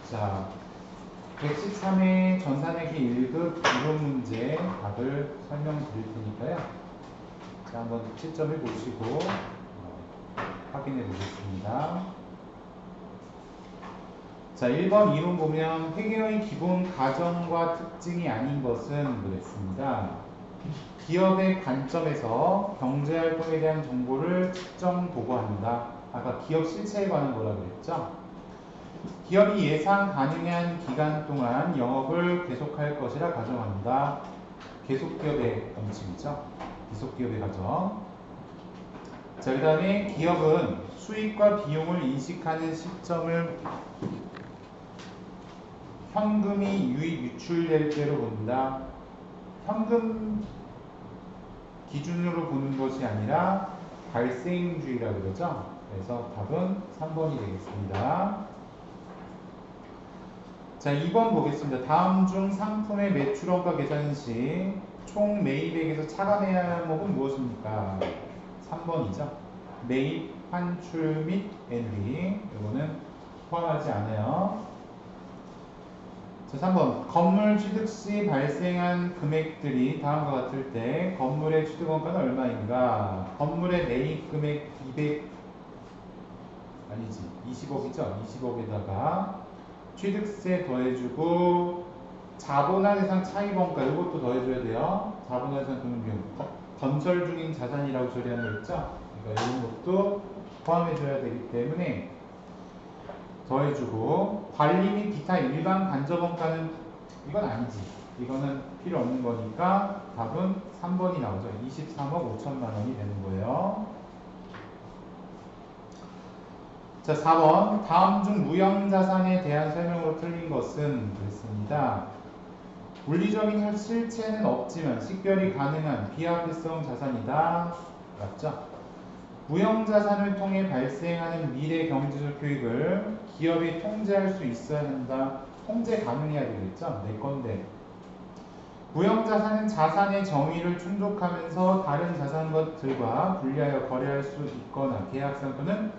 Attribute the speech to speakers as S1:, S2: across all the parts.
S1: 자, 113회 전산회계 1급 이론 문제 답을 설명드릴 테니까요. 자, 한번 채점해 보시고 확인해 보겠습니다. 자, 1번 이론 보면 회계의 기본 가정과 특징이 아닌 것은 그랬습니다. 기업의 관점에서 경제활동에 대한 정보를 측정 보고한다. 아까 기업 실체에 관한 거라 그랬죠? 기업이 예상 가능한 기간 동안 영업을 계속할 것이라 가정한다. 계속기업의 원칙이죠. 계속기업의 가정. 자, 그 다음에 기업은 수익과 비용을 인식하는 시점을 현금이 유입 유출될 때로 본다. 현금 기준으로 보는 것이 아니라 발생주의라고 그러죠. 그래서 답은 3번이 되겠습니다. 자, 2번 보겠습니다. 다음 중 상품의 매출원가 계산 시 총 매입액에서 차감해야 할 항목은 무엇입니까? 3번이죠. 매입, 환출 및 NB. 이거는 포함하지 않아요. 자, 3번. 건물 취득 시 발생한 금액들이 다음과 같을 때 건물의 취득원가는 얼마인가? 건물의 매입 금액 20억이죠? 20억에다가 취득세 더해주고 자본화대상 차입원가 이것도 더해줘야 돼요. 자본화대상 금융비용 건설 중인 자산이라고 처리하는 거 있죠? 그러니까 이런 것도 포함해줘야 되기 때문에 더해주고 관리 및 기타 일반 간접원가는 이건 아니지. 이거는 필요 없는 거니까 답은 3번이 나오죠. 23억 5천만 원이 되는 거예요. 자, 4번. 다음 중 무형자산에 대한 설명으로 틀린 것은 그랬습니다. 물리적인 실체는 없지만 식별이 가능한 비화폐성 자산이다. 맞죠? 무형자산을 통해 발생하는 미래 경제적 효익을 기업이 통제할 수 있어야 한다. 통제 가능해야 되겠죠? 내 건데. 무형자산은 자산의 정의를 충족하면서 다른 자산들과 분리하여 거래할 수 있거나 계약상 또는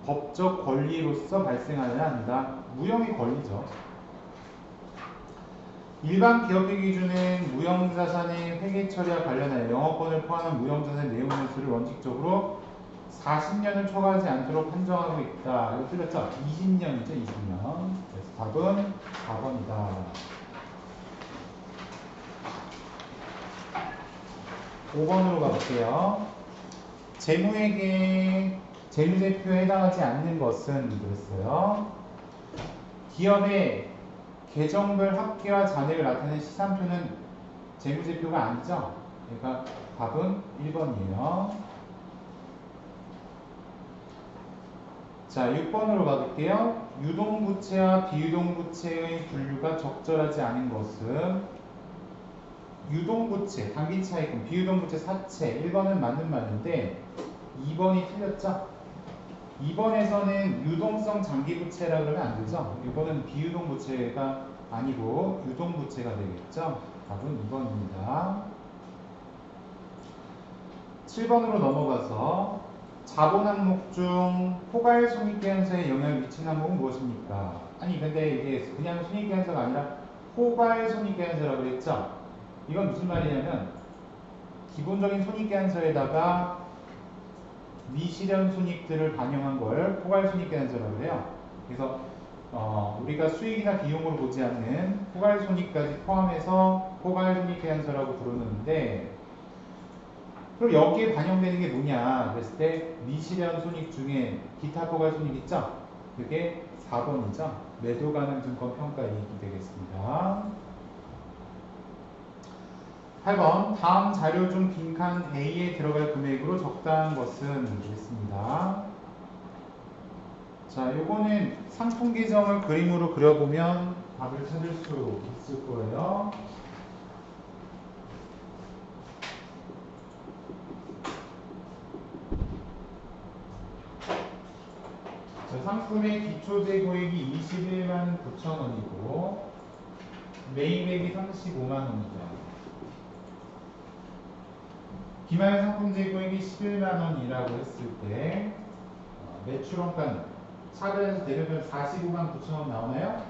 S1: 법적 권리로서 발생하여야 한다. 무형의 권리죠. 일반 기업의 기준은 무형자산의 회계 처리와 관련하여 영업권을 포함한 무형자산 내용 연수를 원칙적으로 40년을 초과하지 않도록 판정하고 있다. 이거 틀렸죠? 20년이죠, 20년. 그래서 답은 4번이다. 5번으로 가볼게요. 재무회계, 재무제표에 해당하지 않는 것은 그랬어요. 기업의 계정별 합계와 잔액을 나타내는 시산표는 재무제표가 아니죠? 그러니까 답은 1번이에요. 자, 6번으로 가볼게요. 유동부채와 비유동부채의 분류가 적절하지 않은 것은 유동부채, 단기차익금, 비유동부채 사채 1번은 맞는 말인데 2번이 틀렸죠? 2번에서는 유동성 장기부채라 그러면 안 되죠? 이거는 비유동부채가 아니고 유동부채가 되겠죠? 답은 2번입니다. 7번으로 넘어가서 자본 항목 중 포괄손익계산서에 영향을 미치는 항목은 무엇입니까? 아니 근데 이게 그냥 손익계산서가 아니라 포괄손익계산서라고 했죠? 이건 무슨 말이냐면 기본적인 손익계산서에다가 미실현 손익들을 반영한 걸 포괄손익계산서라고 해요. 그래서 우리가 수익이나 비용으로 보지 않는 포괄손익까지 포함해서 포괄손익계산서라고 부르는데 그럼 여기에 반영되는 게 뭐냐 그랬을 때 미실현 손익 중에 기타 포괄손익 있죠? 그게 4번이죠. 매도 가능 증권 평가 이익이 되겠습니다. 8번 다음 자료 중 빈칸 A에 들어갈 금액으로 적당한 것은 되겠습니다. 자, 요거는 상품 계정을 그림으로 그려보면 답을 찾을 수 있을 거예요. 자, 상품의 기초재고액이 21만 9천 원이고 매입액이 35만 원이죠. 기말 상품 재고액이 11만 원이라고 했을 때 매출원가는 차별해서 대략 45만 9천 원 나오나요?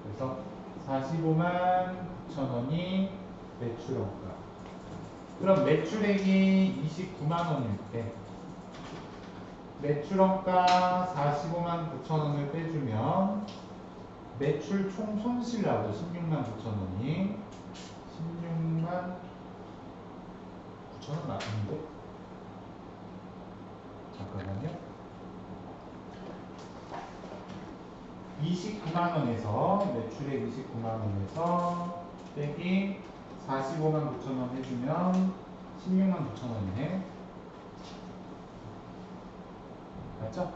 S1: 그래서 45만 9천 원이 매출원가. 그럼 매출액이 29만 원일 때 매출원가 45만 9천 원을 빼주면 매출 총 손실 나오죠. 16만 9천 원이 16만 9천 원 맞는데? 잠깐만요. 29만 원에서 매출액 29만 원에서 빼기 45만 9천 원 해주면 16만 9천 원이네. 맞죠?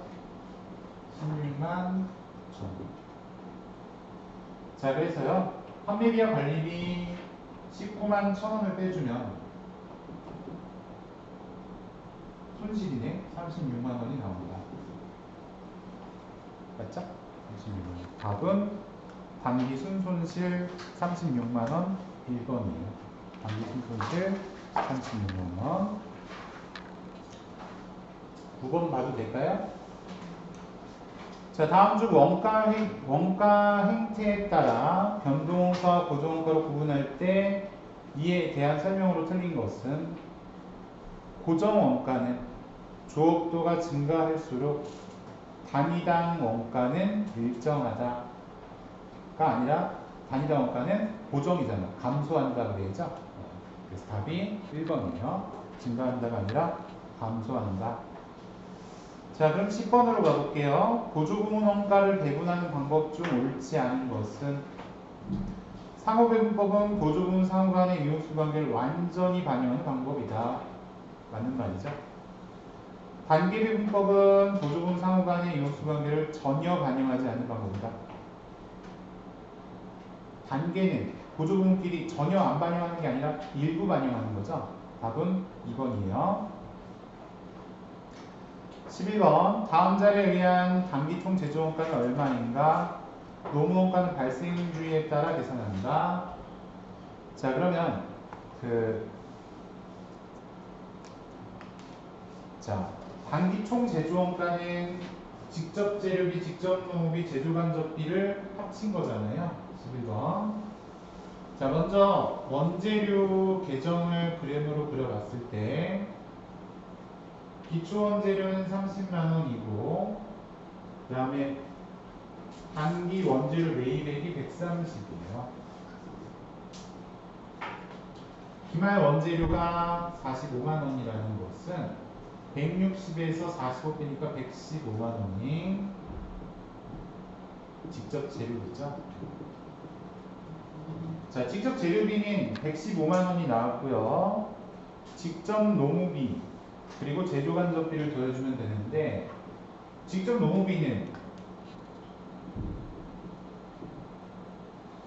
S1: 16만 9천 원. 자, 그래서요. 판매비와 관리비 19만 1천 원을 빼주면 손실이네. 36만 원이 나옵니다. 맞죠? 36만 원. 답은 단기 순손실 36만 원 1번이에요. 단기 순손실 36만 원. 9번 봐도 될까요? 자, 다음 중 원가 행태에 따라 변동원가와 고정원가로 구분할 때 이에 대한 설명으로 틀린 것은 고정원가는 조업도가 증가할수록 단위당 원가는 일정하다가 아니라 단위당 원가는 고정이잖아. 감소한다 그래야죠. 그래서 답이 1번이에요. 증가한다가 아니라 감소한다. 자, 그럼 10번으로 가볼게요. 보조구문 원가를 배분하는 방법 중 옳지 않은 것은 상호배분법은 보조구문 상호 간의 이용수 관계를 완전히 반영하는 방법이다. 맞는 말이죠. 단계배분법은 보조구문 상호 간의 이용수 관계를 전혀 반영하지 않는 방법이다. 단계는 보조구문끼리 전혀 안 반영하는 게 아니라 일부 반영하는 거죠. 답은 2번이에요. 11번 다음 자리에 의한 단기총 제조원가는 얼마인가? 노무원가는 발생주의에 따라 계산한다. 자, 그러면 단기총 제조원가는 직접 재료비, 직접 노무비, 제조간접비를 합친 거잖아요. 11번. 자, 먼저 원재료 계정을 그램으로 그려봤을 때 기초 원재료는 30만 원이고, 그 다음에 단기 원재료 매입액이 130이에요. 기말 원재료가 45만 원이라는 것은 160에서 45 빼니까 115만 원이 직접 재료비죠. 자, 직접 재료비는 115만 원이 나왔고요. 직접 노무비 그리고 제조간접비를 더해주면 되는데, 직접 노무비는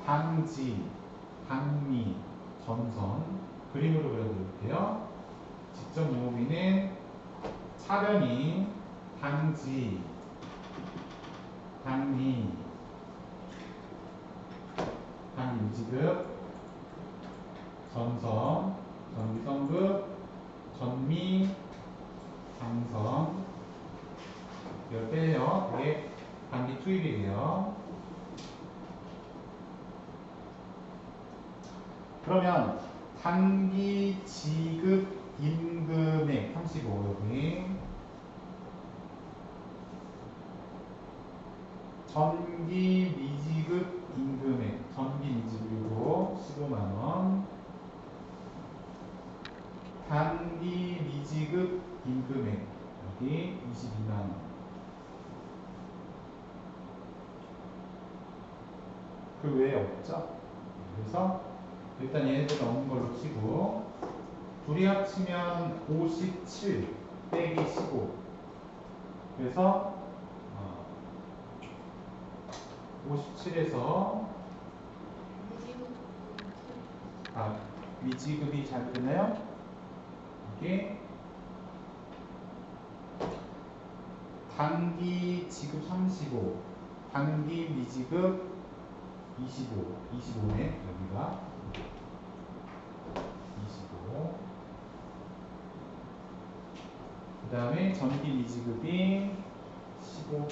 S1: 당지, 당미, 전선 그림으로 그려드릴게요. 직접 노무비는 차변이 당지, 당미, 당유지급, 전선, 전기성급, 전미, 당선 이걸 빼요. 이게 단기 투입이에요. 그러면 단기 지급 임금액 35 여기, 전기 미지급 임금액, 전기 미지급이고 15만 원, 단기 미지급 임금액 여기 22만 원. 그 외에 없죠? 그래서 일단 얘네들 없는 걸로 치고, 둘이 합치면 57 빼기 15. 그래서 57에서 미지급이 잘 되나요? 이게 단기 지급 35, 단기 미지급 25, 25네 여기가 25. 그 다음에 전기 미지급이 15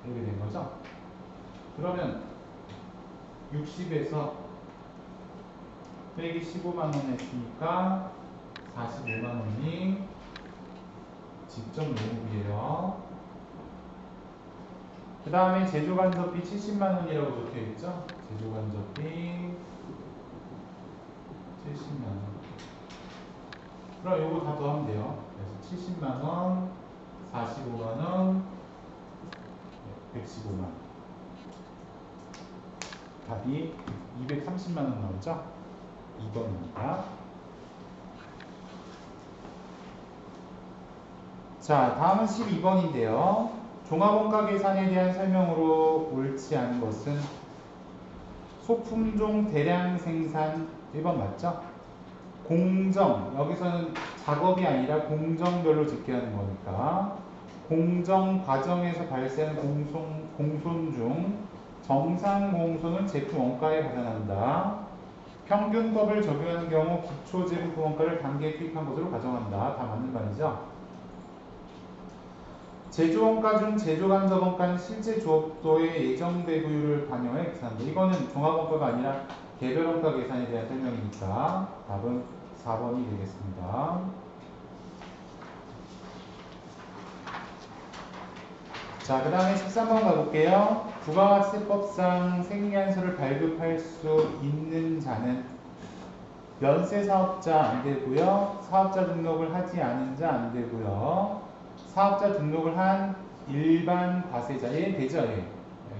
S1: 이렇게 된 거죠. 그러면 60에서 빼기 15만 원 했으니까 45만 원이 직접 노무비예요. 그 다음에 제조간접비 70만 원이라고 적혀 있죠? 제조간접비 70만 원. 그럼 요거 다 더하면 돼요. 그래서 70만 원, 45만 원, 115만 원. 답이 230만 원 나오죠? 2번입니다. 자, 다음은 12번인데요. 종합원가 계산에 대한 설명으로 옳지 않은 것은 소품종 대량 생산 1번 맞죠? 공정, 여기서는 작업이 아니라 공정별로 집계하는 거니까 공정 과정에서 발생한 공손 중 정상 공손은 제품 원가에 가산한다. 평균법을 적용하는 경우 기초제품 원가를 단계에 투입한 것으로 가정한다. 다 맞는 말이죠? 제조원가 중 제조간접원가는 실제 조업도의 예정대구율을 반영해 계산한다. 이거는 종합원가가 아니라 개별원가 계산에 대한 설명이니까 답은 4번이 되겠습니다. 자, 그 다음에 13번 가볼게요. 부가가치세법상 생계한서를 발급할 수 있는 자는 연세 사업자 안 되고요. 사업자 등록을 하지 않은 자 안 되고요. 사업자 등록을 한 일반 과세자, 얘 되죠, 얘.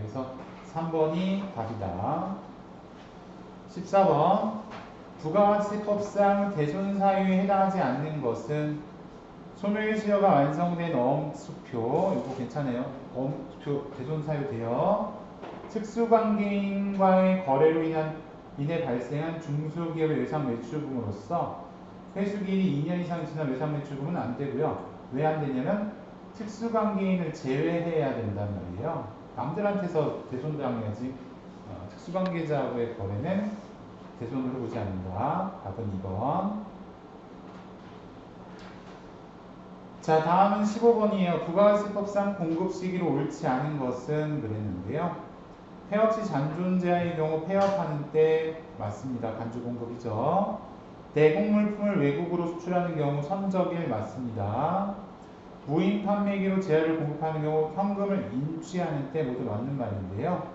S1: 그래서 3번이 답이다. 14번 부가가치세법상 대손 사유에 해당하지 않는 것은 소멸 시효가 완성된 어음수표, 이거 괜찮아요. 어음수표 대손 사유 돼요. 특수관계인과의 거래로 인해 발생한 중소기업의 외상 매출금으로서 회수기일이 2년 이상 지난 외상 매출금은 안 되고요. 왜 안 되냐면 특수관계인을 제외해야 된단 말이에요. 남들한테서 대손당해야지 특수관계자하고의 거래는 대손으로 보지 않는다. 답은 2번. 자, 다음은 15번이에요. 부가가치세법상 공급 시기로 옳지 않은 것은 그랬는데요. 폐업시 잔존제한의 경우 폐업하는 때 맞습니다. 간주공급이죠. 대공물품을 외국으로 수출하는 경우 선적일 맞습니다. 무인 판매기로 제한을 공급하는 경우 현금을 인취하는 때 모두 맞는 말인데요.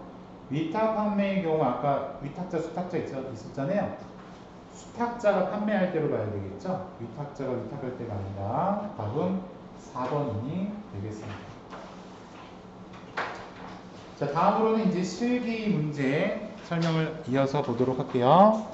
S1: 위탁 판매의 경우 아까 위탁자, 수탁자 있었잖아요. 수탁자가 판매할 때로 봐야 되겠죠? 위탁자가 위탁할 때가 아니라 답은 4번이 되겠습니다. 자, 다음으로는 이제 실기 문제 설명을 이어서 보도록 할게요.